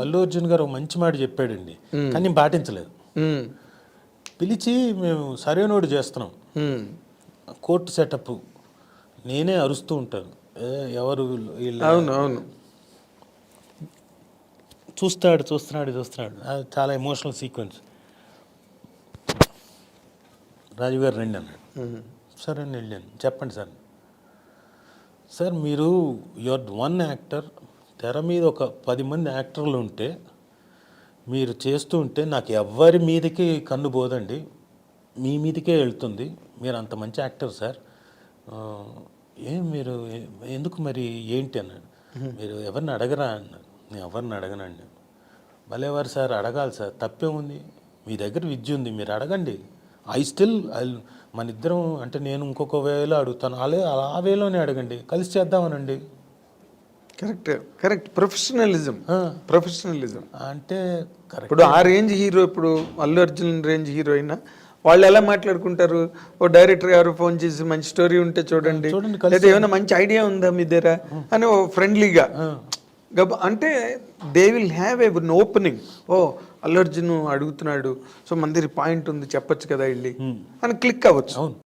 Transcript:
అల్లు అర్జున్ గారు ఒక మంచి మాట చెప్పాడండి, కానీ పాటించలేదు. పిలిచి మేము సరైనోడు చేస్తున్నాం, కోర్టు సెటప్, నేనే అరుస్తూ ఉంటాను, ఎవరు వీళ్ళు అవును చూస్తున్నాడు అది చాలా ఎమోషనల్ సీక్వెన్స్. రాజు గారు రండి అన్నాడు. సరే అని వెళ్ళాను. చెప్పండి సార్. సార్ మీరు యువర్ వన్ యాక్టర్, తెర మీద ఒక 10 మంది యాక్టర్లు ఉంటే మీరు చేస్తూ ఉంటే నాకు ఎవ్వరి మీదకి కన్ను పోదండి, మీ మీదకే వెళ్తుంది. మీరు అంత మంచి యాక్టర్ సార్, మీరు ఎందుకు మరి ఏంటి అన్నాడు. మీరు ఎవరిని అడగరా అన్నారు. నేను ఎవరిని అడగనండి. భలేవారు సార్, అడగాలి సార్, తప్పే ఉంది, మీ దగ్గర విద్య ఉంది, మీరు అడగండి. మన ఇద్దరం అంటే నేను ఇంకొక వేలో అడుగుతాను, ఆ వేలోనే అడగండి, కలిసి చేద్దామనండి. కరెక్ట్ ప్రొఫెషనలిజం అంటే కరెక్ట్. ఇప్పుడు ఆ రేంజ్ హీరో, ఇప్పుడు అల్లు అర్జున్ రేంజ్ హీరో అయినా వాళ్ళు ఎలా మాట్లాడుకుంటారు, ఓ డైరెక్టర్ గారు ఫోన్ చేసి మంచి స్టోరీ ఉంటే చూడండి, లేదా ఏమైనా మంచి ఐడియా ఉందా మీ దగ్గర అని ఓ ఫ్రెండ్లీగా అంటే they will have an opening. ఓ అల్లు అర్జున్ అడుగుతున్నాడు, సో మన దగ్గర పాయింట్ ఉంది, చెప్పొచ్చు కదా వెళ్ళి అని క్లిక్ అవ్వచ్చు.